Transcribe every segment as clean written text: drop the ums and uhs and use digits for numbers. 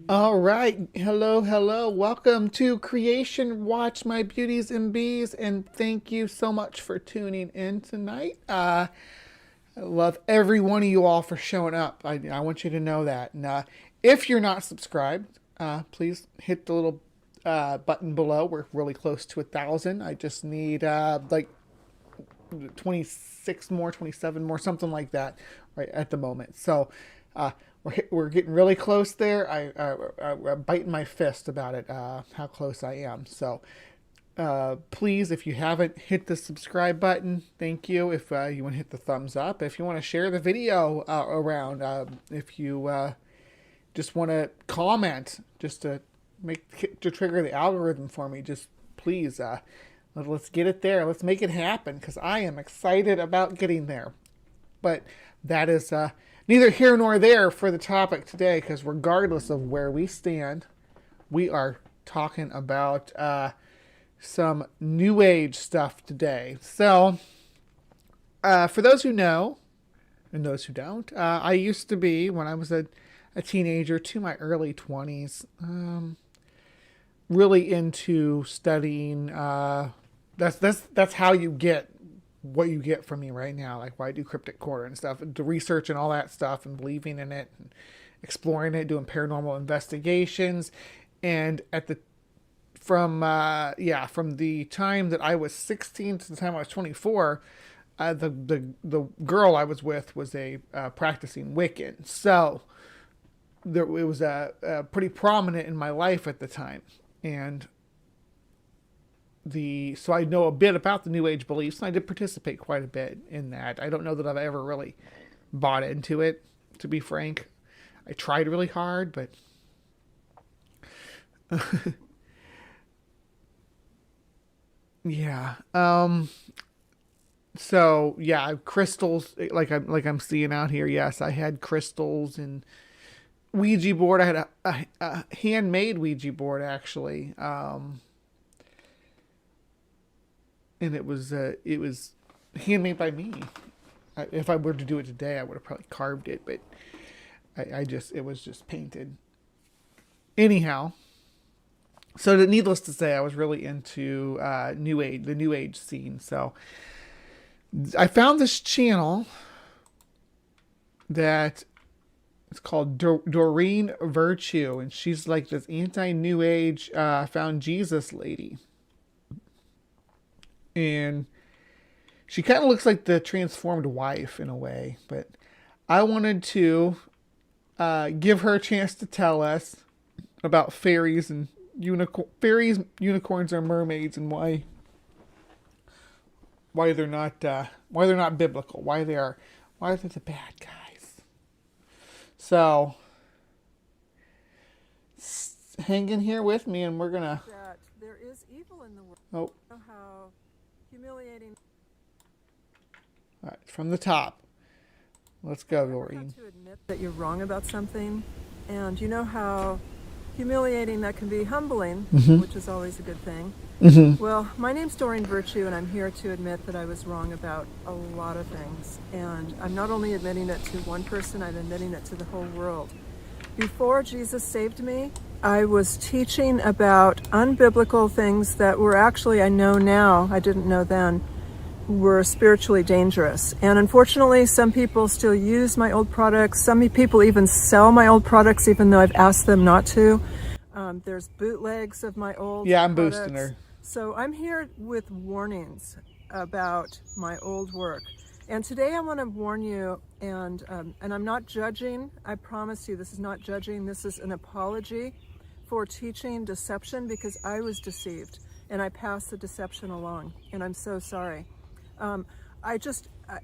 All right. Hello, hello. Welcome to Creation Watch, my beauties and bees, and thank you so much for tuning in tonight. I love every one of you all for showing up. I want you to know that. And if you're not subscribed, please hit the little button below. We're really close to 1,000. I just need like 26 more, 27 more, something like that, right at the moment. So we're getting really close there. I'm biting my fist about it, how close I am. So please, if you haven't hit the subscribe button, thank you. If you want to hit the thumbs up, if you want to share the video around, if you just want to comment, just to trigger the algorithm for me, just please, let's get it there. Let's make it happen because I am excited about getting there. But that is neither here nor there for the topic today, because regardless of where we stand, we are talking about some new age stuff today. So for those who know and those who don't, I used to be, when I was a teenager to my early 20s, really into studying. That's how you get what you get from me right now, like why I do CryptoCorner and stuff, the research and all that stuff, and believing in it, and exploring it, doing paranormal investigations, and from the time that I was 16 to the time I was 24, the girl I was with was a practicing Wiccan, so it was pretty prominent in my life at the time, and so I know a bit about the New Age beliefs, and I did participate quite a bit in that. I don't know that I've ever really bought into it, to be frank. I tried really hard, but yeah. So yeah, crystals like I'm seeing out here. Yes, I had crystals and Ouija board. I had a handmade Ouija board actually. And it was handmade by me. If I were to do it today, I would have probably carved it, but it was just painted. Anyhow, so needless to say, I was really into the New Age scene. So I found this channel that it's called Doreen Virtue, and she's like this anti-New Age found Jesus lady. And she kind of looks like the transformed wife in a way, but I wanted to give her a chance to tell us about fairies and unicorns, or mermaids, and why they're not biblical, why they're the bad guys. So hang in here with me, and we're gonna. That there is evil in the world. Oh. How humiliating. All right, from the top. Let's go, Doreen. You have to admit that you're wrong about something, and you know how humiliating that can be. Humbling, which is always a good thing. Well, my name's Doreen Virtue, and I'm here to admit that I was wrong about a lot of things. And I'm not only admitting it to one person, I'm admitting it to the whole world. Before Jesus saved me, I was teaching about unbiblical things that were actually, I know now, I didn't know then, were spiritually dangerous. And unfortunately, some people still use my old products. Some people even sell my old products, even though I've asked them not to. There's bootlegs of my old products. I'm boosting her. So I'm here with warnings about my old work. And today I want to warn you, and I'm not judging. I promise you, this is not judging. This is an apology for teaching deception, because I was deceived and I passed the deception along, and I'm so sorry. I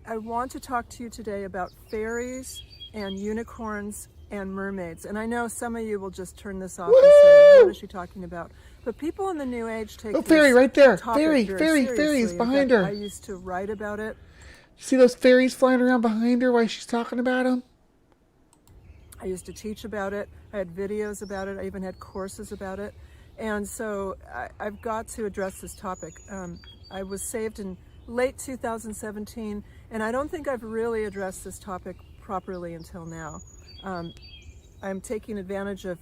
want to talk to you today about fairies and unicorns and mermaids. And I know some of you will just turn this off and say, what is she talking about? But people in the New Age take this fairy right there. topic Fairies seriously. behind In fact, her. I used to write about it. See those fairies flying around behind her while she's talking about them? I used to teach about it. I had videos about it. I even had courses about it. And so I've got to address this topic. I was saved in late 2017, and I don't think I've really addressed this topic properly until now. I'm taking advantage of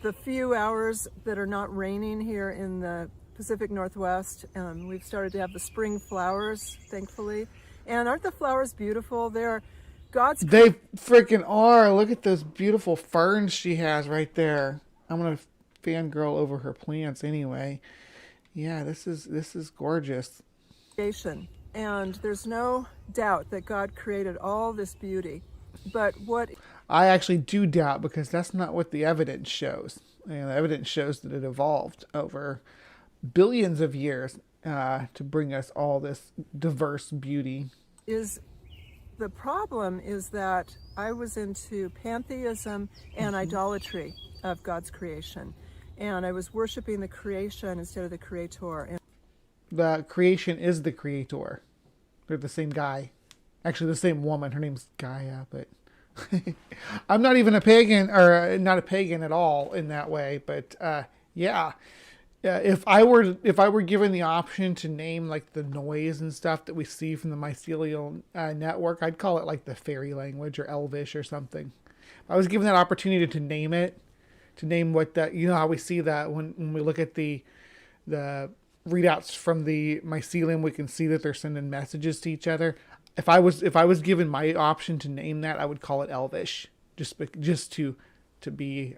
the few hours that are not raining here in the Pacific Northwest. We've started to have the spring flowers, thankfully. And aren't the flowers beautiful? They're God's. They freaking are. Look at those beautiful ferns she has right there. I'm gonna fangirl over her plants anyway. Yeah, this is gorgeous. Creation. And there's no doubt that God created all this beauty. But what I actually do doubt, because that's not what the evidence shows. And the evidence shows that it evolved over billions of years to bring us all this diverse beauty. is the problem is that I was into pantheism and idolatry of God's creation. And I was worshiping the creation instead of the creator. And The creation is the creator. They're the same guy. Actually, the same woman. Her name's Gaia, but I'm not even a pagan, or not a pagan at all in that way. But yeah, if I were given the option to name like the noise and stuff that we see from the mycelial network, I'd call it like the fairy language or Elvish or something. If I was given that opportunity to name it, to name what that, you know how we see that when we look at the readouts from the mycelium, we can see that they're sending messages to each other. If I was given my option to name that, I would call it Elvish, just to be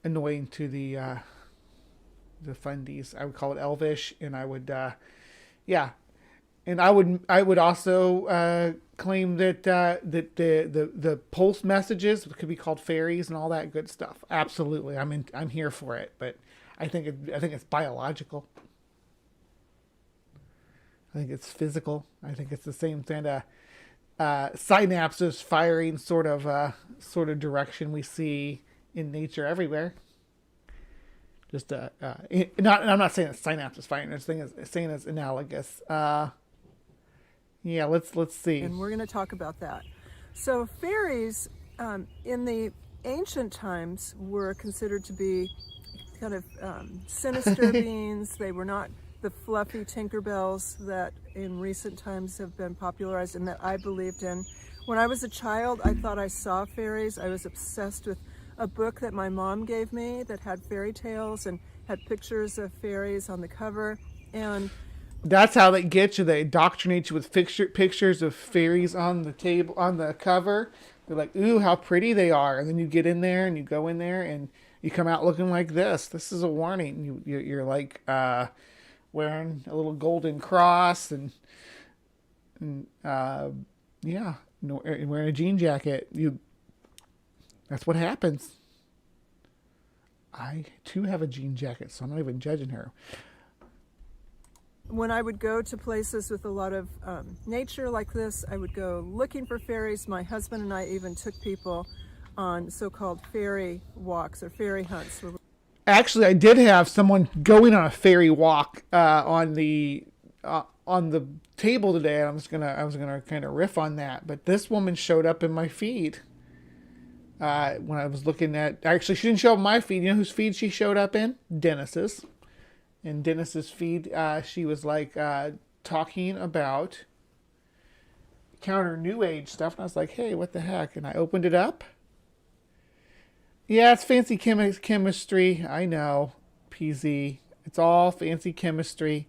annoying to the fundies. I would call it Elvish, and I would yeah, and I would also claim that the pulse messages could be called fairies and all that good stuff. Absolutely, I'm here for it, but I think it's biological. I think it's physical. I think it's the same kind of synapses firing sort of direction we see in nature everywhere. Just I'm not saying that synapses firing. I'm saying it's analogous. Yeah, let's see. And we're going to talk about that. So fairies in the ancient times were considered to be kind of sinister beings. They were not the fluffy Tinkerbells that in recent times have been popularized and that I believed in. When I was a child, I thought I saw fairies. I was obsessed with a book that my mom gave me that had fairy tales and had pictures of fairies on the cover. And that's how they get you. They indoctrinate you with pictures of fairies on the table, on the cover. They're like, ooh, how pretty they are. And then you get in there and you go in there and you come out looking like this. This is a warning. You're like wearing a little golden cross and yeah, wearing a jean jacket. That's what happens. I too have a jean jacket, so I'm not even judging her. When I would go to places with a lot of nature like this, I would go looking for fairies. My husband and I even took people on so-called fairy walks or fairy hunts. Actually, I did have someone going on a fairy walk on the table today. I was gonna kind of riff on that, but this woman showed up in my feed when I was looking at. Actually, she didn't show up in my feed. You know whose feed she showed up in? Dennis's. In Dennis's feed, she was like talking about counter new age stuff, and I was like, "Hey, what the heck?" And I opened it up. Yeah, it's fancy chemistry. I know, PZ. It's all fancy chemistry.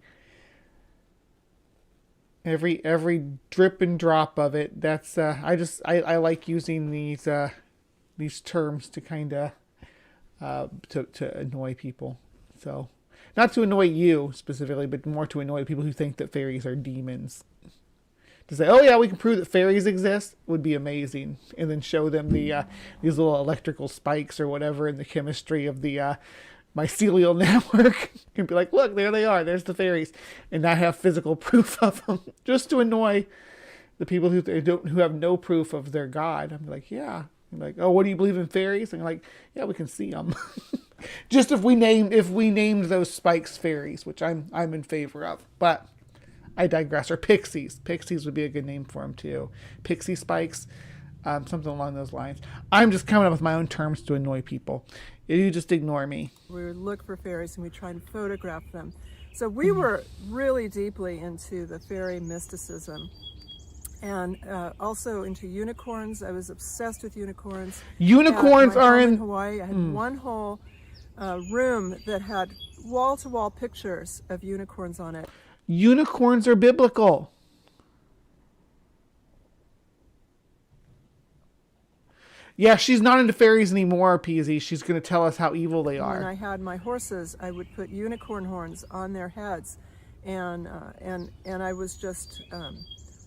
Every drip and drop of it. That's I like using these terms to kind of to annoy people. So. Not to annoy you specifically, but more to annoy people who think that fairies are demons. To say, oh yeah, we can prove that fairies exist would be amazing. And then show them these little electrical spikes or whatever in the chemistry of the mycelial network. And be like, look, there they are. There's the fairies. And not have physical proof of them. Just to annoy the people who have no proof of their God. I'm like, yeah. I'm like, oh, what do you believe in fairies? And I'm like, yeah, we can see them. Just if we named those spikes fairies, which I'm in favor of, but I digress. Or pixies. Pixies would be a good name for them too. Pixie spikes, something along those lines. I'm just coming up with my own terms to annoy people. You just ignore me. We would look for fairies and we try and photograph them. So we were really deeply into the fairy mysticism. and also into unicorns. I was obsessed with unicorns. Unicorns At my are home in Hawaii. I had one whole room that had wall-to-wall pictures of unicorns on it. unicorns are biblical. Yeah, she's not into fairies anymore, PZ. She's going to tell us how evil they are. When I had my horses, I would put unicorn horns on their heads, and I was just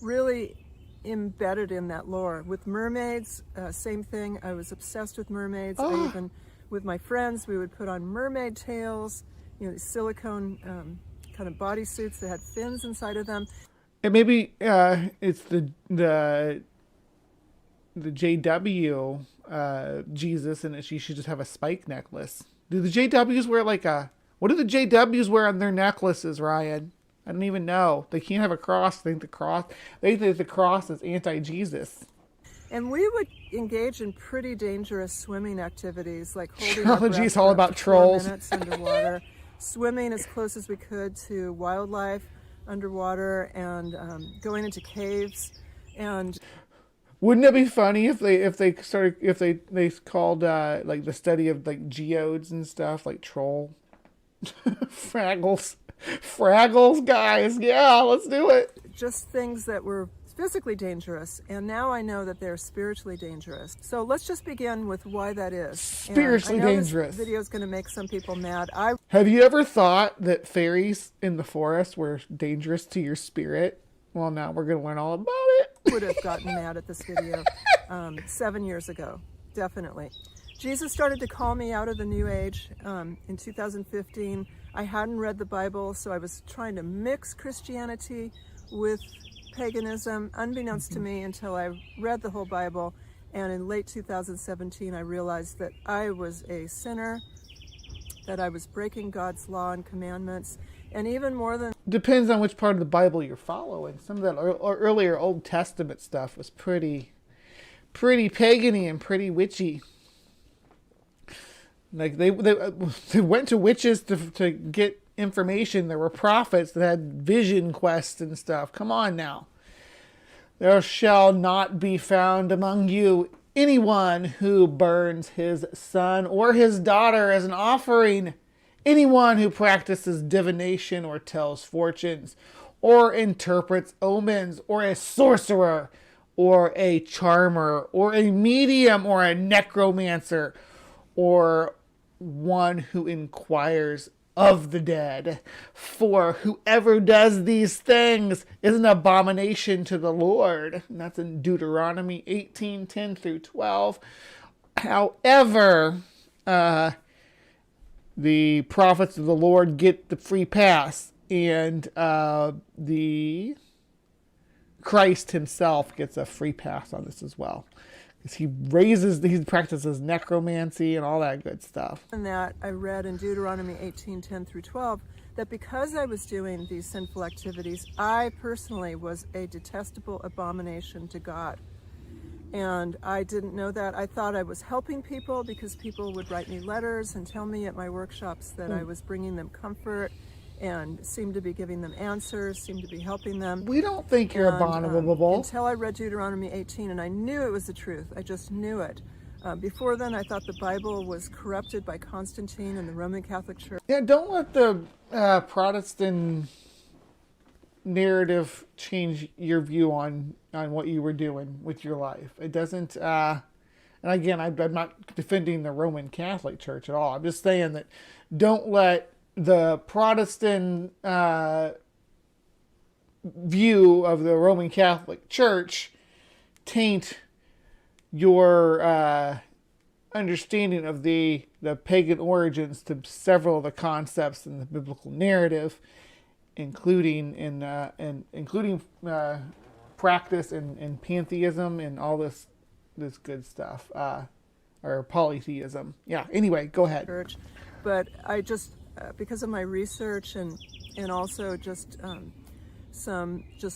really embedded in that lore. With mermaids, same thing. I was obsessed with mermaids. I even, with my friends, we would put on mermaid tails, these silicone kind of bodysuits that had fins inside of them. And maybe it's the JW Jesus, and she should just have a spike necklace. Do the JWs wear what do the JWs wear on their necklaces, Ryan? I don't even know. They can't have a cross. They think the cross is anti-Jesus. And we would engage in pretty dangerous swimming activities, like holding Trilogy's all about trolls. 4 minutes underwater, swimming as close as we could to wildlife underwater, and going into caves. And wouldn't it be funny if they called the study of geodes and stuff like troll Fraggles, guys. Yeah, let's do it. Just things that were physically dangerous, and now I know that they're spiritually dangerous. So let's just begin with why that is. Spiritually dangerous. This video is going to make some people mad. Have you ever thought that fairies in the forest were dangerous to your spirit? Well, now we're going to learn all about it. Would have gotten mad at this video 7 years ago, definitely. Jesus started to call me out of the New Age in 2015. I hadn't read the Bible, so I was trying to mix Christianity with paganism, unbeknownst to me, until I read the whole Bible. And in late 2017, I realized that I was a sinner, that I was breaking God's law and commandments, and even more than... Depends on which part of the Bible you're following. Some of that earlier Old Testament stuff was pretty pagan-y and pretty witchy. Like they went to witches to get information. There were prophets that had vision quests and stuff. Come on now. There shall not be found among you anyone who burns his son or his daughter as an offering. Anyone who practices divination or tells fortunes or interprets omens, or a sorcerer or a charmer or a medium or a necromancer, or one who inquires of the dead. For whoever does these things is an abomination to the Lord. And that's in Deuteronomy 18:10-12. However, the prophets of the Lord get the free pass, and the Christ himself gets a free pass on this as well. He practices necromancy and all that good stuff. And that I read in Deuteronomy 18:10-12 that because I was doing these sinful activities, I personally was a detestable abomination to God. And I didn't know that. I thought I was helping people because people would write me letters and tell me at my workshops that I was bringing them comfort and seemed to be giving them answers, seemed to be helping them. We don't think you're abominable. Until I read Deuteronomy 18, and I knew it was the truth. I just knew it. Before then, I thought the Bible was corrupted by Constantine and the Roman Catholic Church. Yeah, don't let the Protestant narrative change your view on what you were doing with your life. It doesn't... and again, I'm not defending the Roman Catholic Church at all. I'm just saying that don't let the Protestant view of the Roman Catholic Church taint your understanding of the pagan origins to several of the concepts in the biblical narrative, including practice and pantheism and all this good stuff, or polytheism. Yeah. Anyway, go ahead. Church, but I just because of my research and also just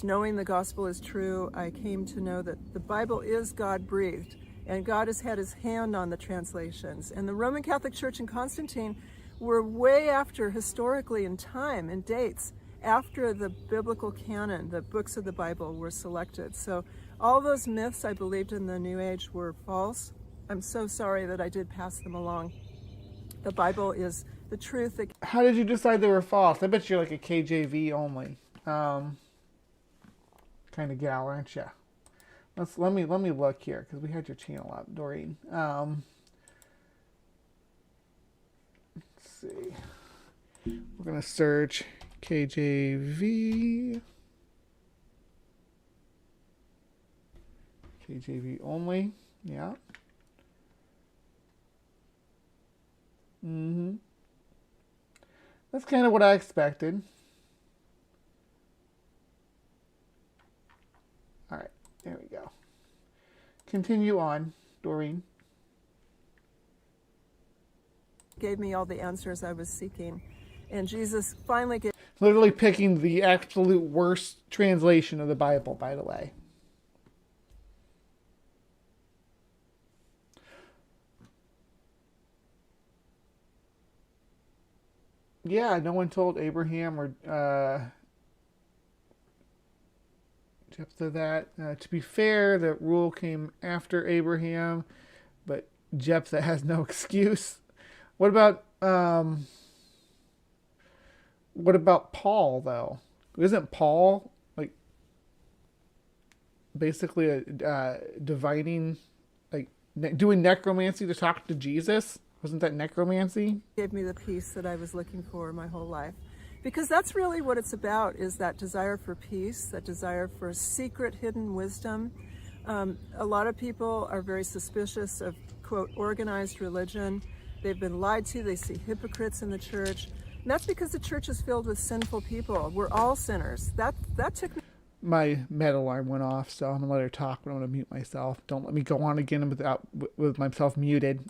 knowing the gospel is true, I came to know that the Bible is God-breathed, and God has had his hand on the translations. And the Roman Catholic Church and Constantine were way after historically in time and dates, after the biblical canon, the books of the Bible, were selected. So all those myths I believed in the New Age were false. I'm so sorry that I did pass them along. The Bible is the truth. How did you decide they were false? I bet you're like a KJV only kind of gal, aren't you? Let me look here because we had your channel up, Doreen. Let's see. We're gonna search KJV. KJV only. Yeah. That's kind of what I expected. All right, there we go. Continue on, Doreen. Gave me all the answers I was seeking. And Jesus finally gave... Literally picking the absolute worst translation of the Bible, by the way. Yeah, no one told Abraham or Jephthah that. To be fair, the rule came after Abraham, but Jephthah has no excuse. What about Paul though? Isn't Paul like basically a divining, like doing necromancy to talk to Jesus? Wasn't that necromancy? Gave me the peace that I was looking for my whole life. Because that's really what it's about, is that desire for peace, that desire for secret hidden wisdom. A lot of people are very suspicious of, quote, organized religion. They've been lied to. They see hypocrites in the church. And that's because the church is filled with sinful people. We're all sinners. That took me... My med alarm went off, so I'm going to let her talk, but I'm going to mute myself. Don't let me go on again with myself muted.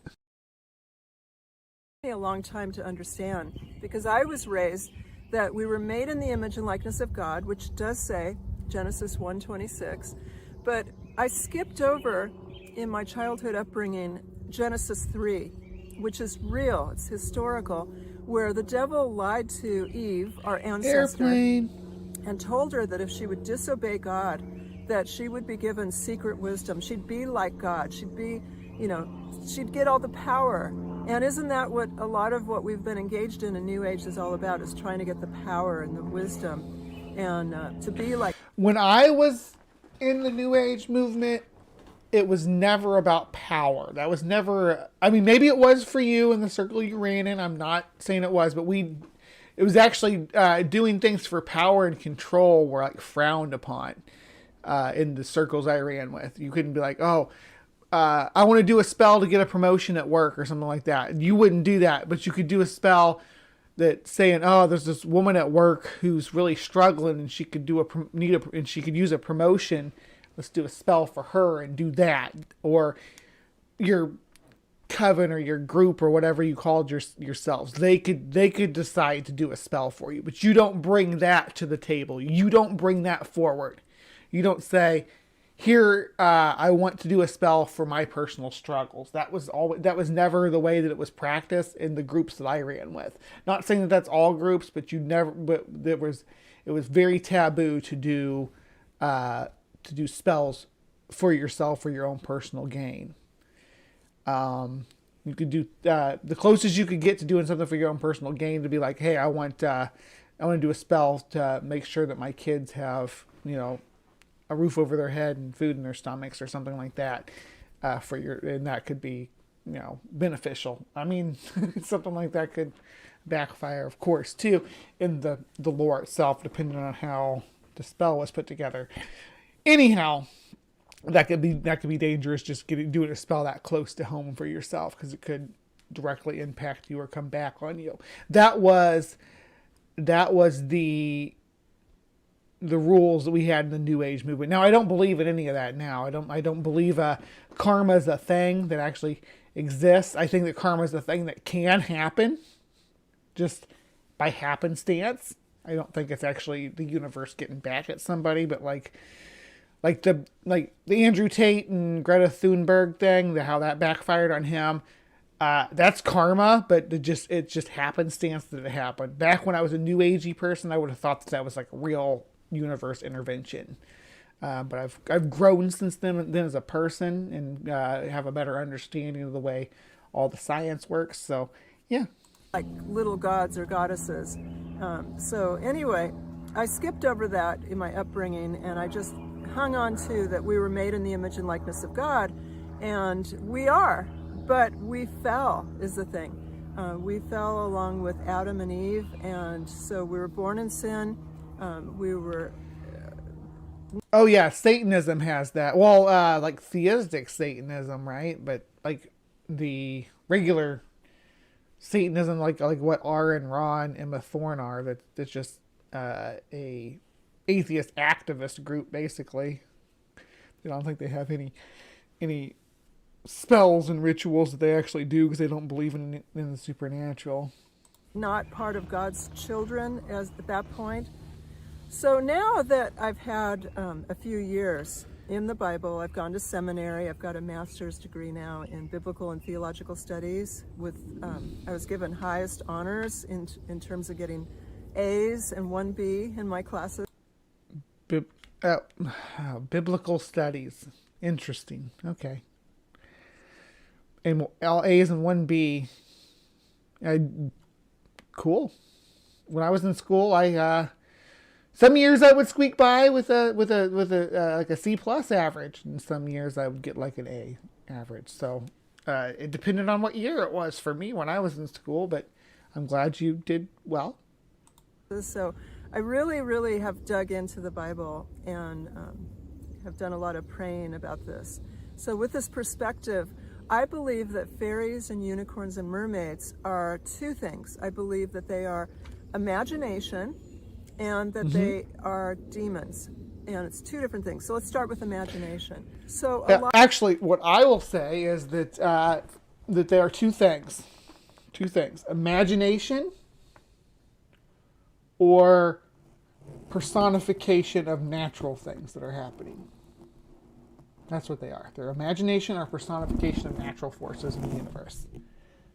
A long time to understand, because I was raised that we were made in the image and likeness of God, which does say Genesis 1:26, but I skipped over in my childhood upbringing Genesis 3, which is real, it's historical, where the devil lied to Eve, our ancestor, and told her that if she would disobey God, that she would be given secret wisdom. She'd be like God. She'd be, she'd get all the power. And isn't that what a lot of what we've been engaged in New Age is all about, is trying to get the power and the wisdom and to be like... When I was in the New Age movement, it was never about power. That was never... I mean, maybe it was for you in the circle you ran in. I'm not saying it was, but it was actually doing things for power and control were like frowned upon in the circles I ran with. You couldn't be like, oh... I want to do a spell to get a promotion at work or something like that. You wouldn't do that, but you could do a spell that saying, oh, there's this woman at work who's really struggling and she could and she could use a promotion. Let's do a spell for her and do that. Or your coven or your group or whatever you called yourselves. They could decide to do a spell for you, but you don't bring that to the table. You don't bring that forward. You don't say, here, I want to do a spell for my personal struggles. That was never the way that it was practiced in the groups that I ran with. Not saying that that's all groups, but it was very taboo to do spells for yourself for your own personal gain. You could do the closest you could get to doing something for your own personal gain to be like, hey, I want to do a spell to make sure that my kids have, a roof over their head and food in their stomachs or something like that, and that could be, beneficial. I mean, something like that could backfire, of course, too, in the lore itself, depending on how the spell was put together. Anyhow, that could be dangerous, just doing a spell that close to home for yourself, because it could directly impact you or come back on you. That was the rules that we had in the New Age movement. Now, I don't believe in any of that now. I don't believe karma is a thing that actually exists. I think that karma is a thing that can happen just by happenstance. I don't think it's actually the universe getting back at somebody, but like the Andrew Tate and Greta Thunberg thing, how that backfired on him. That's karma, but it just happenstance that it happened. Back when I was a new agey person, I would have thought that that was like a real universe intervention. But I've grown since then as a person and have a better understanding of the way all the science works. So yeah. Like little gods or goddesses. So anyway, I skipped over that in my upbringing, and I just hung on to that we were made in the image and likeness of God, and we are, but we fell is the thing. We fell along with Adam and Eve, and so we were born in sin. We were... Oh yeah, Satanism has that. Well, like theistic Satanism, right? But like the regular Satanism, like what R and Ron and Emma Thorne are, that's just a atheist activist group, basically. I don't think they have any spells and rituals that they actually do because they don't believe in the supernatural. Not part of God's children as at that point. So now that I've had a few years in the Bible, I've gone to seminary, I've got a master's degree now in biblical and theological studies. I was given highest honors in terms of getting A's and 1B in my classes. Biblical studies. Interesting. Okay. And all A's and 1B. Cool. When I was in school, some years I would squeak by with a like a C plus average, and some years I would get like an A average. So it depended on what year it was for me when I was in school, but I'm glad you did well. So I really, really have dug into the Bible and have done a lot of praying about this. So with this perspective, I believe that fairies and unicorns and mermaids are two things. I believe that they are imagination and that they are demons. And it's two different things. So let's start with imagination. So actually, what I will say is that that there are two things. Two things. Imagination or personification of natural things that are happening. That's what they are. They're imagination or personification of natural forces in the universe.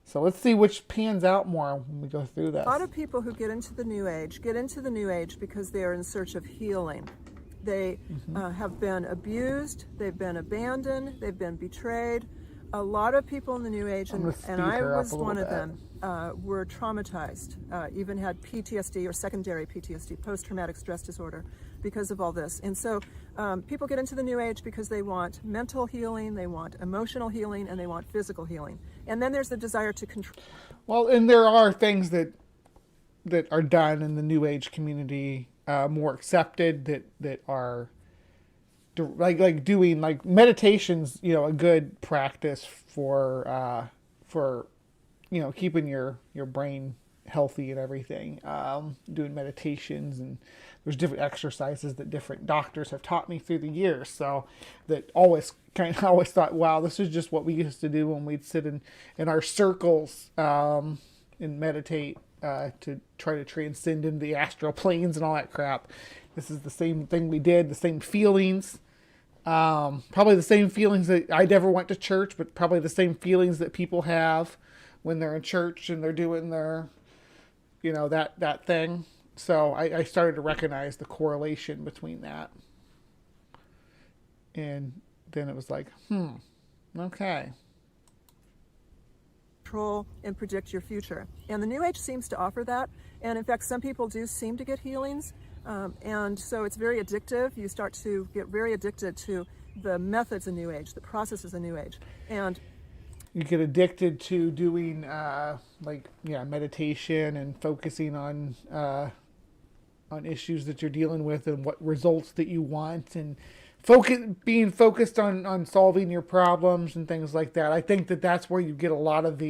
So let's see which pans out more when we go through this. A lot of people who get into the New Age because they are in search of healing. They have been abused, they've been abandoned, they've been betrayed. A lot of people in the New Age, and I was one of them, were traumatized, even had PTSD or secondary PTSD, post-traumatic stress disorder, because of all this. And so people get into the New Age because they want mental healing, they want emotional healing, and they want physical healing. And then there's the desire to control. Well, and there are things that are done in the New Age community, more accepted, that are like doing like meditation's, a good practice for keeping your brain healthy and everything. Doing meditations, and there's different exercises that different doctors have taught me through the years. So that always thought, wow, this is just what we used to do when we'd sit in our circles and meditate to try to transcend into the astral planes and all that crap. This is the same thing we did, the same feelings. Probably the same feelings that I never went to church, but probably the same feelings that people have when they're in church and they're doing their, that thing. So I started to recognize the correlation between that. And then it was like, okay. Control and predict your future. And the New Age seems to offer that. And in fact, some people do seem to get healings. And so it's very addictive. You start to get very addicted to the methods of New Age, the processes of New Age. And you get addicted to doing meditation and focusing on issues that you're dealing with and what results that you want, and being focused on solving your problems and things like that. I think that's where you get a lot of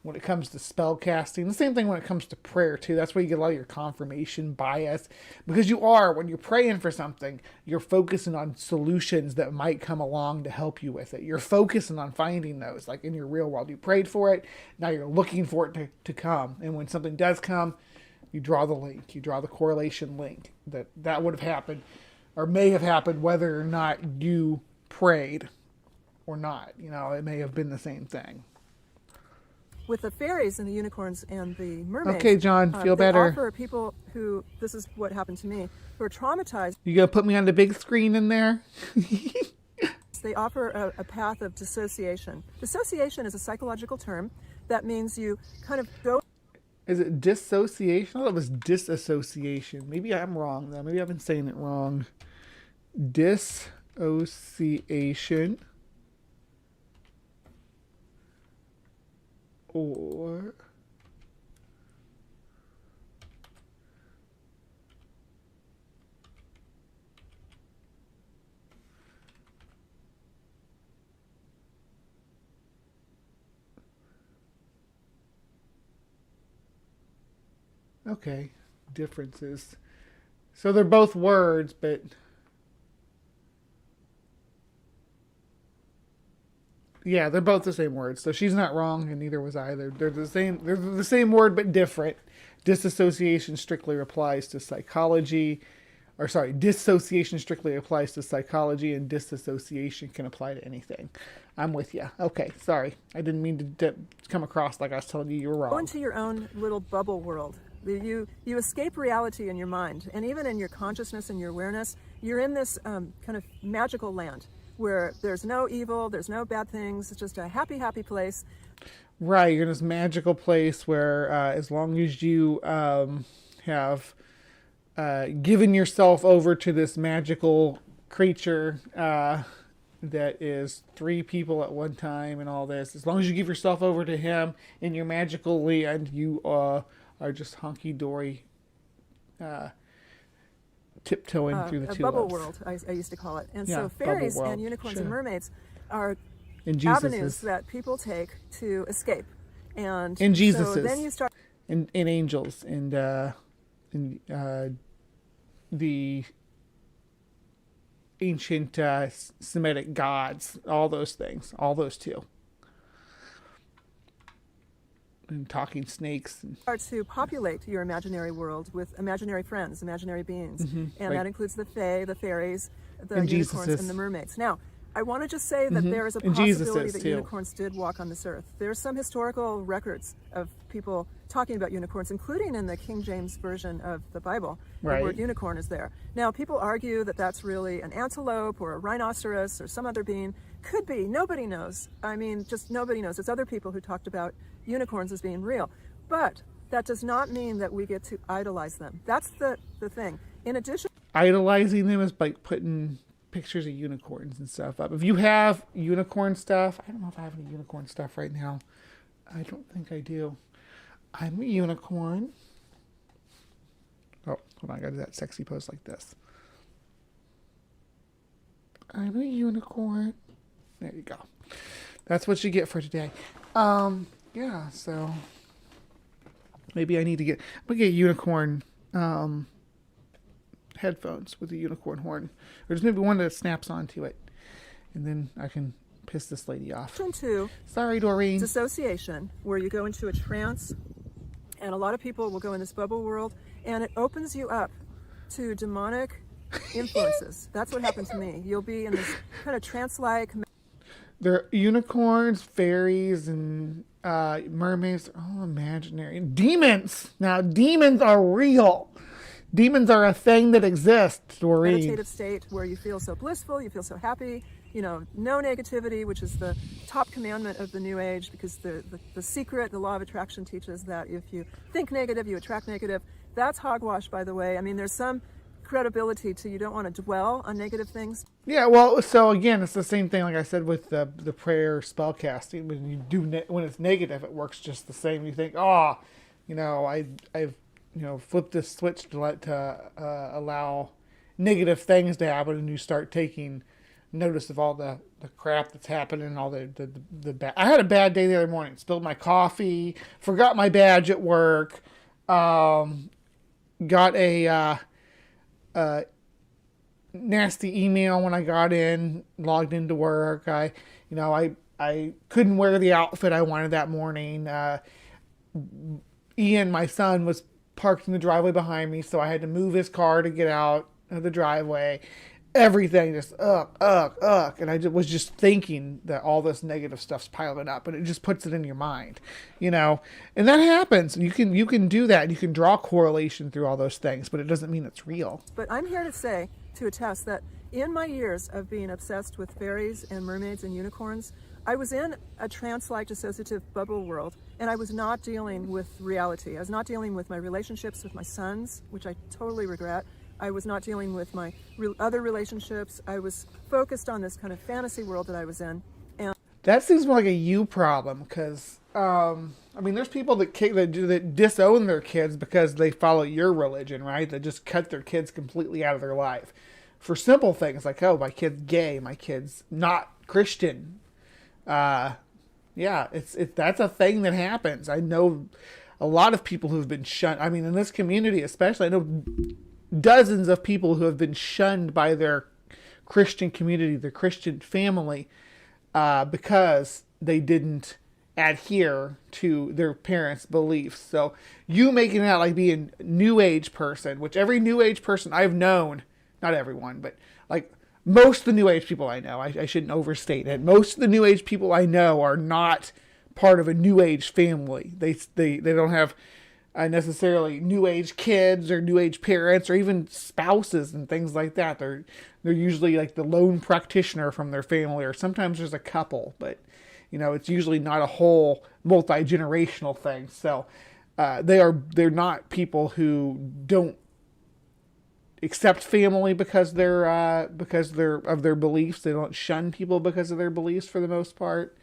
when it comes to spell casting. The same thing when it comes to prayer too. That's where you get a lot of your confirmation bias, because when you're praying for something, you're focusing on solutions that might come along to help you with it. You're focusing on finding those, like in your real world. You prayed for it, now you're looking for it to come. And when something does come, you draw the link, you draw the correlation link that would have happened or may have happened whether or not you prayed or not. It may have been the same thing. with the fairies and the unicorns and the mermaids. Okay, John, feel they better. offer people who, this is what happened to me, who are traumatized. You gonna put me on the big screen in there? They offer a path of dissociation. Dissociation is a psychological term that means you kind of go. Is it dissociation? I thought it was disassociation. Maybe I'm wrong though. Maybe I've been saying it wrong. Dissociation. Or okay, differences. So they're both words, but yeah, they're both the same word. So she's not wrong, and neither was I. They're the same. They're the same word, but different. Disassociation strictly applies to psychology, or sorry, dissociation strictly applies to psychology, and disassociation can apply to anything. I'm with you. Okay, sorry, I didn't mean to come across like I was telling you were wrong. Go into your own little bubble world. You escape reality in your mind, and even in your consciousness and your awareness, you're in this kind of magical land where there's no evil, there's no bad things. It's just a happy, happy place. Right, you're in this magical place where as long as you have given yourself over to this magical creature that is 3 people at one time and all this, as long as you give yourself over to him in your magical land, you are just hunky-dory tiptoeing through the tulips. A bubble world, I used to call it. And yeah, so fairies and unicorns and mermaids are avenues that people take to escape. And Jesus, so then you start... And angels and the ancient Semitic gods, all those things, all those two. And talking snakes. Start to populate your imaginary world with imaginary friends, imaginary beings. Mm-hmm, and that includes the fae, the fairies, the and unicorns, Jesuses. and the mermaids. Now, I want to just say that there is a possibility that unicorns did walk on this earth. There's some historical records of people talking about unicorns, including in the King James version of the Bible. The word unicorn is there. Now, people argue that that's really an antelope or a rhinoceros or some other being. Could be. Nobody knows. I mean, just nobody knows. It's other people who talked about unicorns as being real. But that does not mean that we get to idolize them. That's the thing. In addition... Idolizing them is like putting pictures of unicorns and stuff up. If you have unicorn stuff, I don't know if I have any unicorn stuff right now. I don't think I do. I'm a unicorn. Oh, hold on, I gotta do that sexy pose like this. I'm a unicorn. There you go. That's what you get for today. Yeah, so maybe I need to I'm gonna get unicorn headphones with a unicorn horn, or just maybe one that snaps onto it, and then I can piss this lady off. Sorry, Doreen. Dissociation, where you go into a trance, and a lot of people will go in this bubble world, and it opens you up to demonic influences. That's what happened to me. You'll be in this kind of trance-like... There are unicorns, fairies, and mermaids. They're all imaginary. Demons! Now, demons are real. Demons are a thing that exists, Doreen. Meditative state where you feel so blissful, you feel so happy, no negativity, which is the top commandment of the New Age, because the secret, the law of attraction teaches that if you think negative, you attract negative. That's hogwash, by the way. I mean, there's some credibility to you don't want to dwell on negative things. Yeah, well, so again, it's the same thing like I said with the prayer spell casting. When you do when it's negative, it works just the same. You think, I've flipped this switch to allow negative things to happen, and you start taking notice of all the crap that's happening, all the bad. I had a bad day the other morning. Spilled my coffee, forgot my badge at work, got a nasty email when I got in, logged into work. I couldn't wear the outfit I wanted that morning. Ian, my son, was parked in the driveway behind me, so I had to move his car to get out of the driveway. everything just and I was just thinking that all this negative stuff's piling up, and it just puts it in your mind, you know. And that happens. You can do that. You can draw correlation through all those things, but it doesn't mean it's real. But I'm here to attest that in my years of being obsessed with fairies and mermaids and unicorns, I was in a trance-like dissociative bubble world, and I was not dealing with reality. I was not dealing with my relationships with my sons, which I totally regret. I was not dealing with my other relationships. I was focused on this kind of fantasy world that I was in. And that seems more like a you problem, because I mean, there's people that disown their kids because they follow your religion, right? That just cut their kids completely out of their life for simple things like, oh, my kid's gay, my kid's not Christian. Yeah, that's a thing that happens. I know a lot of people who've been shunned. I mean, in this community especially, I know dozens of people who have been shunned by their Christian community, their Christian family, because they didn't adhere to their parents' beliefs. So you making it out like being a New Age person, which every New Age person I've known, not everyone, but like most of the New Age people I know, I shouldn't overstate it. Most of the New Age people I know are not part of a New Age family. They don't have necessarily New Age kids or New Age parents or even spouses and things like that. They're usually like the lone practitioner from their family, or sometimes there's a couple, but you know, it's usually not a whole multi-generational thing. So they're not people who don't accept family because they're of their beliefs. They don't shun people because of their beliefs for the most part.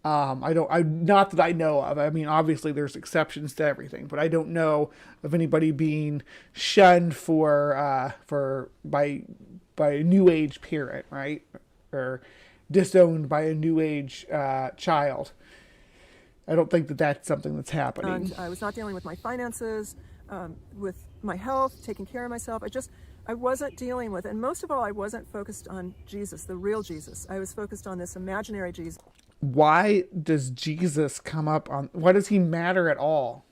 Not that I know of. I mean, obviously there's exceptions to everything, but I don't know of anybody being shunned by a New Age parent, right? Or disowned by a New Age child. I don't think that that's something that's happening. And I was not dealing with my finances, with my health, taking care of myself. I wasn't dealing with, and most of all, I wasn't focused on Jesus, the real Jesus. I was focused on this imaginary Jesus. Why does Jesus come up on, why does he matter at all?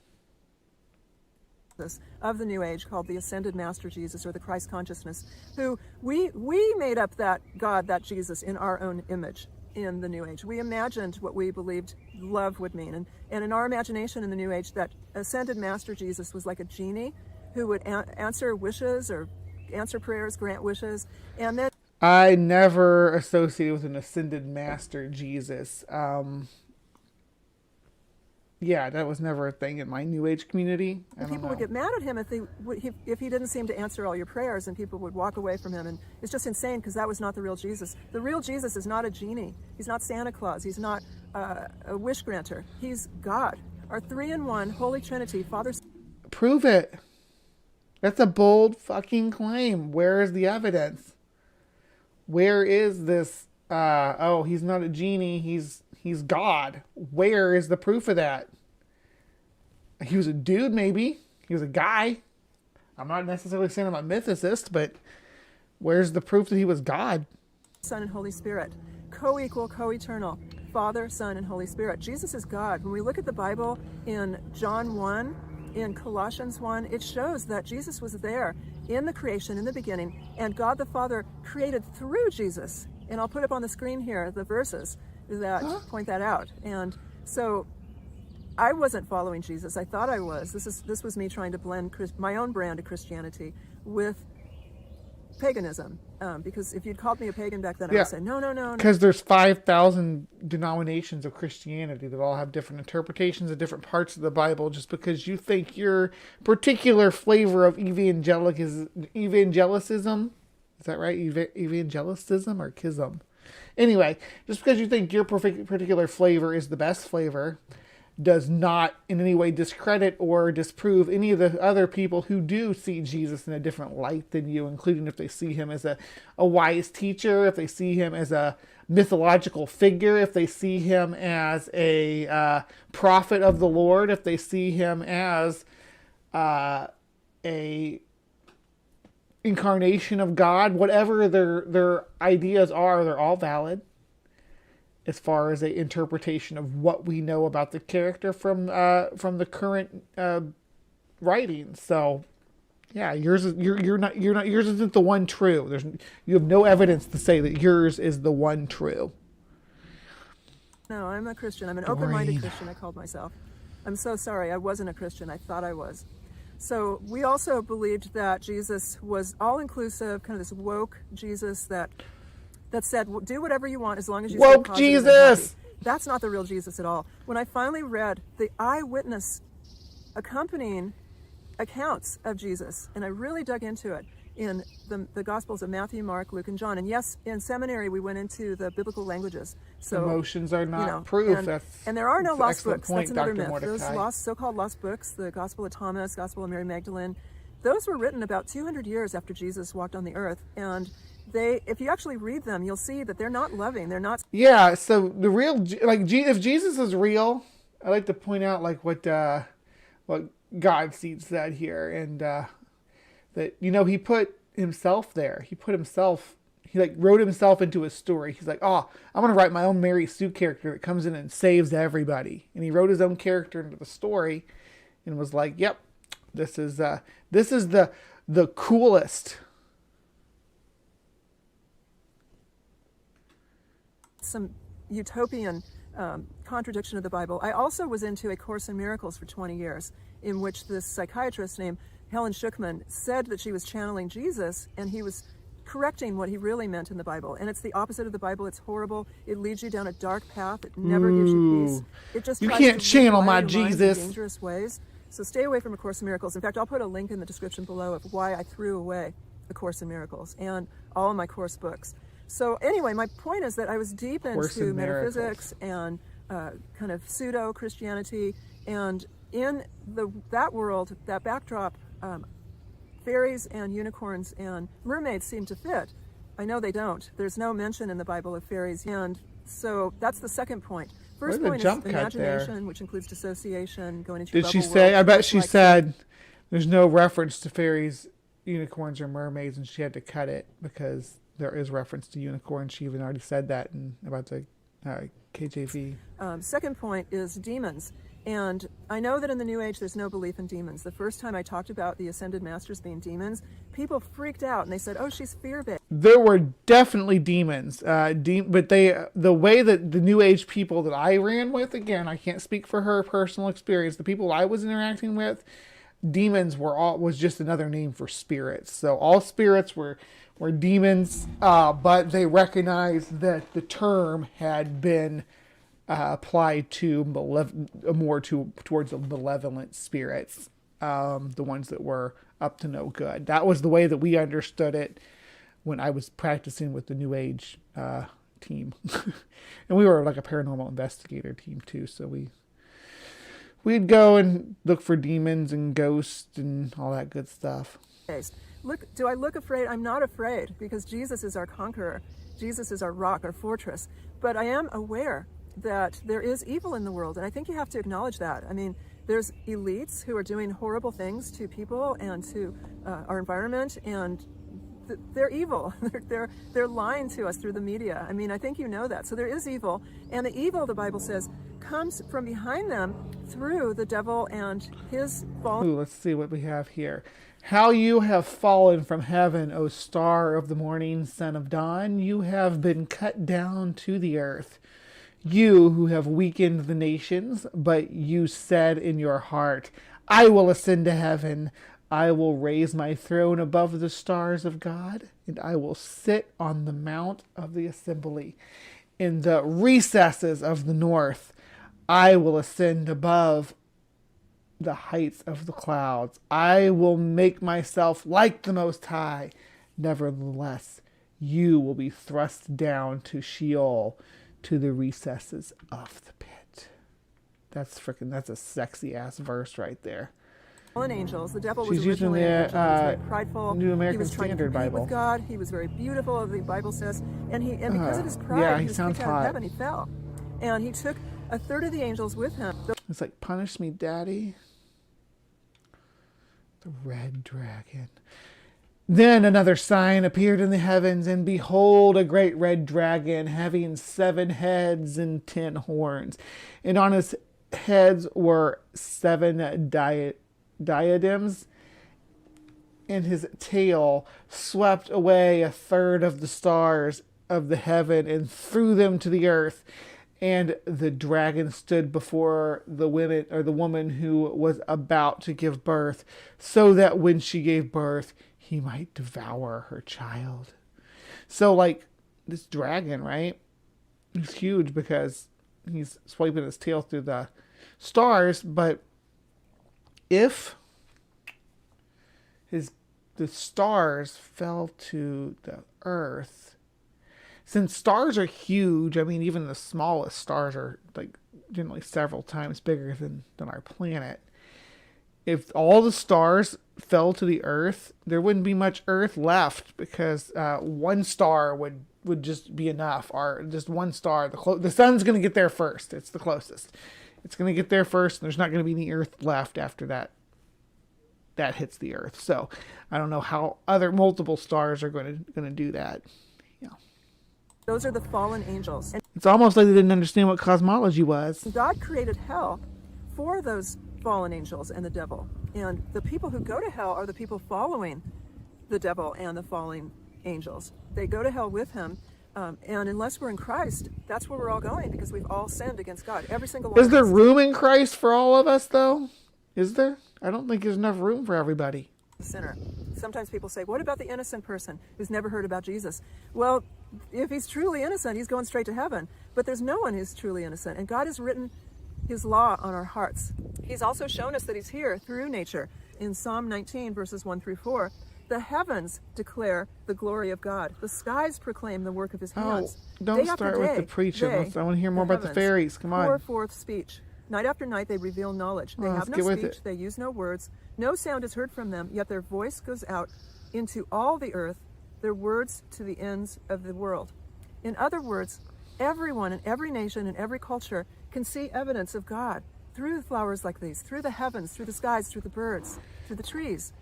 Of the New Age, called the Ascended Master Jesus, or the Christ Consciousness, who we made up that God, that Jesus, in our own image in the New Age. We imagined what we believed love would mean. And in our imagination in the New Age, that Ascended Master Jesus was like a genie who would answer wishes or answer prayers, grant wishes, and then I never associated with an Ascended Master Jesus. Yeah, that was never a thing in my New Age community. People would get mad at him if he didn't seem to answer all your prayers, and people would walk away from him. And it's just insane, because that was not the real Jesus. The real Jesus is not a genie. He's not Santa Claus. He's not a wish granter. He's God, our three-in-one Holy Trinity, Father. Prove it. That's a bold fucking claim. Where is the evidence? Where is this? He's not a genie. He's God. Where is the proof of that? He was a dude, maybe. He was a guy. I'm not necessarily saying I'm a mythicist, but where's the proof that he was God? Son and Holy Spirit, co-equal, co-eternal, Father, Son, and Holy Spirit. Jesus is God. When we look at the Bible in John 1, in Colossians 1, it shows that Jesus was there in the creation, in the beginning, and God the Father created through Jesus. And I'll put up on the screen here the verses that point that out. And so I wasn't following Jesus. I thought I was. This was me trying to blend my own brand of Christianity with paganism. Because if you'd called me a pagan back then, I would say, no. Because there's 5,000 denominations of Christianity that all have different interpretations of different parts of the Bible. Just because you think your particular flavor of evangelicism, is that right? Evangelicism or schism? Anyway, just because you think your particular flavor is the best flavor does not in any way discredit or disprove any of the other people who do see Jesus in a different light than you, including if they see him as a wise teacher, if they see him as a mythological figure, if they see him as a prophet of the Lord, if they see him as a incarnation of God, whatever their ideas are, they're all valid as far as a interpretation of what we know about the character from the current writings. So, Yeah, you're not yours isn't the one true. You have no evidence to say that yours is the one true. No, I'm a Christian. I'm an Doreen. open-minded Christian, I called myself. I'm so sorry. I wasn't a Christian. I thought I was. So we also believed that Jesus was all-inclusive, kind of this woke Jesus that said, well, do whatever you want as long as you stay Woke positive and happy. Jesus! That's not the real Jesus at all. When I finally read the eyewitness accompanying accounts of Jesus, and I really dug into it in the Gospels of Matthew, Mark, Luke, and John. And yes, in seminary we went into the biblical languages. So emotions are not proof. And there are no lost books. Point, that's another Dr. myth. Mordecai. Those so-called lost books, the Gospel of Thomas, Gospel of Mary Magdalene, those were written about 200 years after Jesus walked on the earth. And if you actually read them, you'll see that they're not loving. They're not. Yeah. So the real, if Jesus is real, I like to point out what God said here, and that he put himself there. He wrote himself into a story. He's like, oh, I'm gonna write my own Mary Sue character that comes in and saves everybody. And he wrote his own character into the story, and was like, yep, this is the coolest. Some utopian contradiction of the Bible. I also was into A Course in Miracles for 20 years, in which this psychiatrist named Helen Schuckman said that she was channeling Jesus, and he was correcting what he really meant in the Bible. And it's the opposite of the Bible. It's horrible. It leads you down a dark path. It never gives you peace. It just you tries can't to channel my your mind Jesus in dangerous ways. So stay away from A Course in Miracles. In fact, I'll put a link in the description below of why I threw away A Course in Miracles and all of my course books. So anyway, my point is that I was deep into metaphysics and kind of pseudo-Christianity, and in that world, that backdrop, fairies and unicorns and mermaids seem to fit. I know they don't. There's no mention in the Bible of fairies, and so that's the second point. First point is imagination, which includes dissociation, going into your bubble world. Did she say? I bet she said there's no reference to fairies, unicorns, or mermaids, and she had to cut it because there is reference to unicorns. She even already said that about the KJV. Second point is demons. And I know that in the New Age there's no belief in demons. The first time I talked about the Ascended Masters being demons, people freaked out and they said, oh, she's fear-based. There were definitely demons. But the way that the New Age people that I ran with, again, I can't speak for her personal experience, the people I was interacting with, demons was just another name for spirits. So all spirits were demons, but they recognized that the term had been applied to towards the malevolent spirits, the ones that were up to no good. That was the way that we understood it when I was practicing with the New Age team. And we were like a paranormal investigator team too, so we'd go and look for demons and ghosts and all that good stuff. Look, do I look afraid? I'm not afraid, because Jesus is our conqueror. Jesus is our rock, our fortress. But I am aware that there is evil in the world, and I think you have to acknowledge that. I mean, there's elites who are doing horrible things to people and to our environment, and they're evil. They're lying to us through the media. I mean, I think you know that. So there is evil, and the evil, the Bible says, comes from behind them through the devil and his fallen. Ooh, let's see what we have here. How you have fallen from heaven, O star of the morning, son of dawn. You have been cut down to the earth. You who have weakened the nations, but you said in your heart, I will ascend to heaven. I will raise my throne above the stars of God, and I will sit on the mount of the assembly. In the recesses of the north, I will ascend above the heights of the clouds. I will make myself like the Most High. Nevertheless, you will be thrust down to Sheol, to the recesses of the pit. That's a sexy ass verse right there. Fallen angels. The devil was originally an angel. He was very prideful. New American he was trying Standard to compete Bible. With God. He was very beautiful, the Bible says, and because of his pride, he was kicked out of heaven. He fell, and he took a third of the angels with him. It's like, punish me, Daddy. The red dragon. Then another sign appeared in the heavens, and behold, a great red dragon, having 7 heads and 10 horns. And on his heads were 7 diadems, and his tail swept away a third of the stars of the heaven and threw them to the earth. And the dragon stood before the woman who was about to give birth, so that when she gave birth, he might devour her child. So, like, this dragon, right? He's huge because he's swiping his tail through the stars. But if the stars fell to the earth, since stars are huge, I mean, even the smallest stars are like generally several times bigger than our planet. If all the stars fell to the earth, there wouldn't be much earth left, because one star would just be enough. Or just one star. The sun's going to get there first. It's the closest. It's going to get there first, and there's not going to be any earth left after that hits the earth. So I don't know how other multiple stars are going to do that. Yeah. Those are the fallen angels. And it's almost like they didn't understand what cosmology was. God created hell for those fallen angels and the devil. And the people who go to hell are the people following the devil and the fallen angels. They go to hell with him. And unless we're in Christ, that's where we're all going, because we've all sinned against God. Every single one. Is there room in Christ for all of us, though? Is there? I don't think there's enough room for everybody. Sinner. Sometimes people say, what about the innocent person who's never heard about Jesus? Well, if he's truly innocent, he's going straight to heaven. But there's no one who's truly innocent. And God has written his law on our hearts. He's also shown us that he's here through nature. In Psalm 19, verses 1 through 4, the heavens declare the glory of God. The skies proclaim the work of his hands. Oh, don't start with the preaching. I want to hear more about the fairies. Come on. Pour forth speech. Night after night they reveal knowledge. They have no speech. They use no words. No sound is heard from them, yet their voice goes out into all the earth, their words to the ends of the world. In other words, everyone in every nation and every culture can see evidence of God through flowers like these, through the heavens, through the skies, through the birds, through the trees.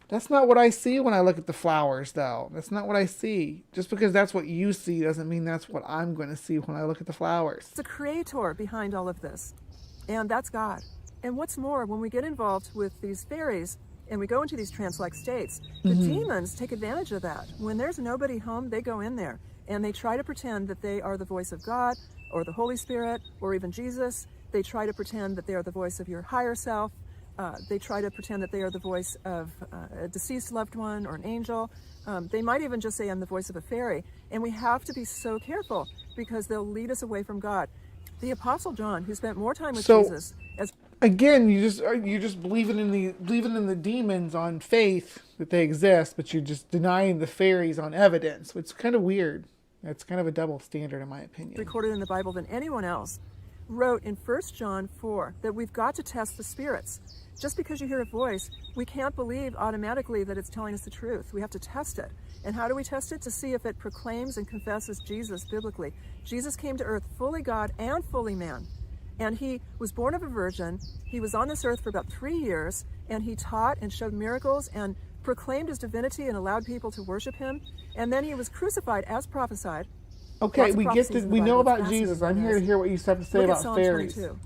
That's not what I see when I look at the flowers, though. That's not what I see. Just because that's what you see doesn't mean that's what I'm going to see when I look at the flowers. It's a creator behind all of this, and that's God. And what's more, when we get involved with these fairies and we go into these trance-like states, the demons take advantage of that. When there's nobody home, they go in there and they try to pretend that they are the voice of God or the Holy Spirit or even Jesus. They try to pretend that they are the voice of your higher self. They try to pretend that they are the voice of a deceased loved one or an angel. They might even just say, I'm the voice of a fairy. And we have to be so careful, because they'll lead us away from God. The Apostle John, who spent more time with Jesus, again, you're just believing in the demons on faith that they exist, but you're just denying the fairies on evidence. It's kind of weird. It's kind of a double standard, in my opinion. Recorded in the Bible than anyone else, wrote in 1 John 4 that we've got to test the spirits. Just because you hear a voice, we can't believe automatically that it's telling us the truth. We have to test it. And how do we test it? To see if it proclaims and confesses Jesus biblically. Jesus came to earth fully God and fully man. And he was born of a virgin. He was on this earth for about 3 years, and he taught and showed miracles and proclaimed his divinity and allowed people to worship him. And then he was crucified as prophesied. Okay, we know about Jesus. I'm here to hear what you have to say about fairies. 22.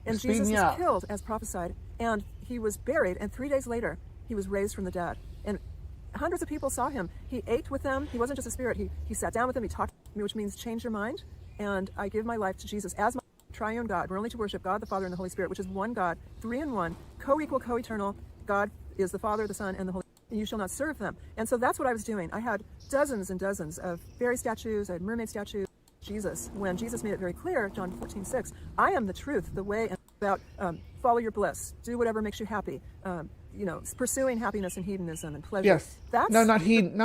And Jesus was killed as prophesied, and he was buried, and 3 days later he was raised from the dead. And hundreds of people saw him. He ate with them. He wasn't just a spirit. He sat down with them. He talked to me, which means change your mind. And I give my life to Jesus as my triune God. We're only to worship God the Father and the Holy Spirit, which is one God, three in one, co-equal, co-eternal. God is the Father, the Son, and the Holy Spirit. And you shall not serve them. And so that's what I was doing. I had dozens and dozens of fairy statues. I had mermaid statues. Jesus, when Jesus made it very clear, John 14:6, I am the truth, the way, and about follow your bliss, do whatever makes you happy. Pursuing happiness and hedonism and pleasure. Yes. Not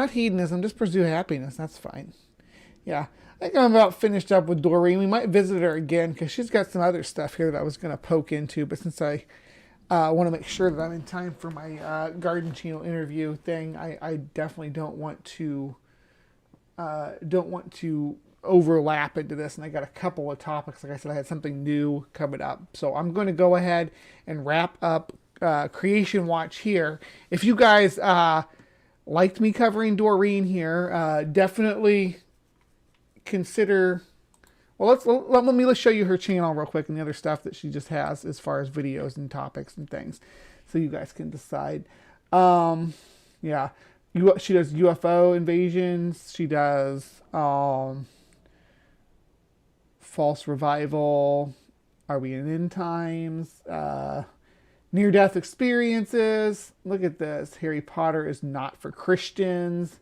hedonism. Just pursue happiness. That's fine. Yeah. I think I'm about finished up with Doreen. We might visit her again because she's got some other stuff here that I was going to poke into. But since I want to make sure that I'm in time for my Garden Channel interview thing, I definitely don't want to overlap into this. And I got a couple of topics. Like I said, I had something new coming up. So I'm going to go ahead and wrap up Creation Watch here. If you guys liked me covering Doreen here, definitely consider. Well, let's show you her channel real quick and the other stuff that she just has as far as videos and topics and things, so you guys can decide. Yeah. She does UFO invasions. She does false revival. Are we in end times? Near-death experiences. Look at this. Harry Potter is not for Christians.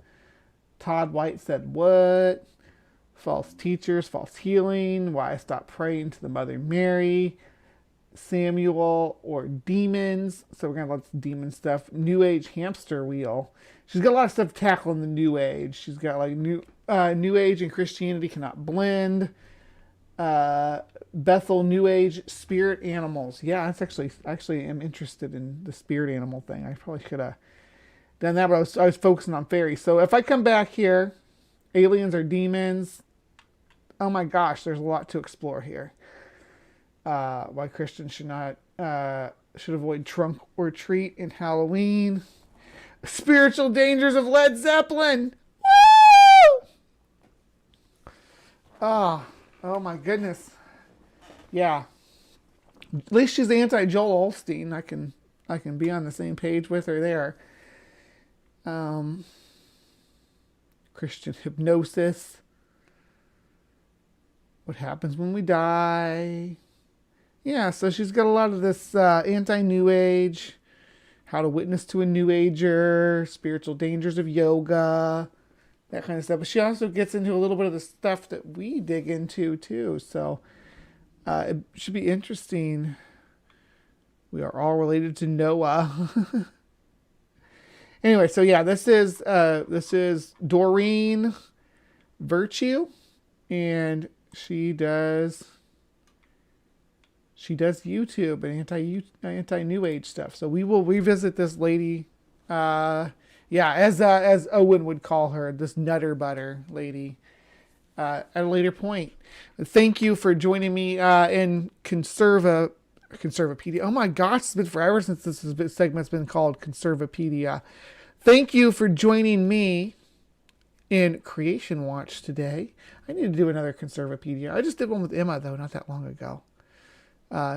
Todd White said what? False teachers, false healing. Why I stopped praying to the Mother Mary. Samuel or demons. So we're going to let the demon stuff. New Age hamster wheel. She's got a lot of stuff to tackle in the New Age. She's got like New Age and Christianity cannot blend. Bethel New Age spirit animals. Yeah, that's actually am interested in the spirit animal thing. I probably should have done that, but I was focusing on fairies. So if I come back here, aliens or demons. Oh my gosh, there's a lot to explore here. Why Christians should avoid trunk or treat in Halloween. Spiritual dangers of Led Zeppelin. Woo! Oh my goodness. Yeah. At least she's anti-Joel Osteen. I can be on the same page with her there. Christian hypnosis. What happens when we die? Yeah, so she's got a lot of this anti-New Age, how to witness to a New Ager, spiritual dangers of yoga, that kind of stuff. But she also gets into a little bit of the stuff that we dig into too. So it should be interesting. We are all related to Noah. Anyway, so yeah, this is Doreen Virtue, and she does YouTube and anti New Age stuff. So we will revisit this lady. Yeah, as Owen would call her, this nutter butter lady, at a later point. Thank you for joining me in CONSERVAPEDIA. Oh my gosh, it's been forever since this segment's been called CONSERVAPEDIA. Thank you for joining me in Creation Watch today. I need to do another CONSERVAPEDIA. I just did one with Emma though, not that long ago.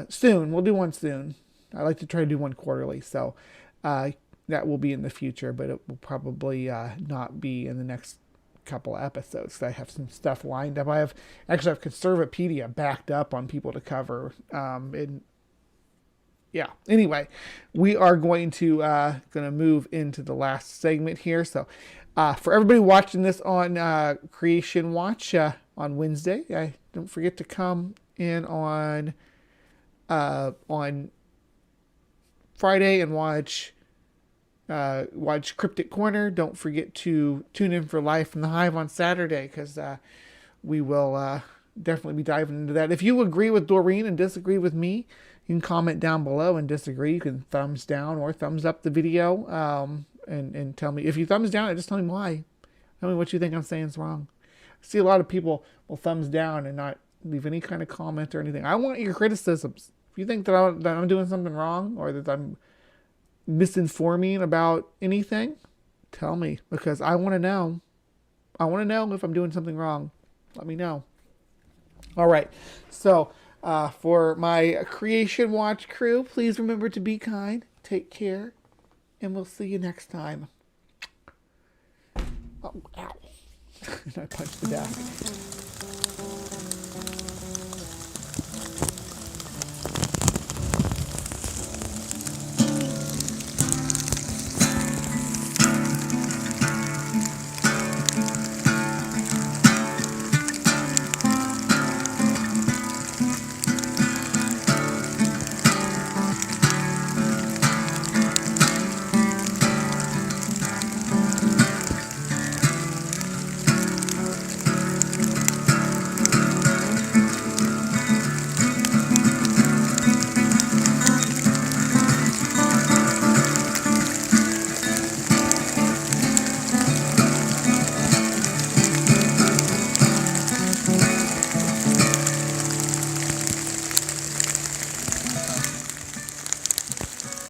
Soon, we'll do one soon. I like to try to do one quarterly, so that will be in the future, but it will probably not be in the next couple of episodes. I have some stuff lined up. I have CONSERVAPEDIA backed up on people to cover. Yeah. Anyway, we are going to move into the last segment here. So, for everybody watching this on Creation Watch on Wednesday, don't forget to come in on Friday and watch CryptoCorner. Don't forget to tune in for Live from the Hive on Saturday, because we will definitely be diving into that. If you agree with Doreen and disagree with me, you can comment down below and disagree. You can thumbs down or thumbs up the video, and tell me. If you thumbs down it, just tell me why. Tell me what you think I'm saying is wrong. I see a lot of people will thumbs down and not leave any kind of comment or anything. I want your criticisms. If you think that I'm doing something wrong, or that I'm misinforming about anything, tell me, because I want to know. I want to know if I'm doing something wrong. Let me know. All right. So for my Creation Watch crew, please remember to be kind, take care, and we'll see you next time. Oh, ow. And I punched the desk.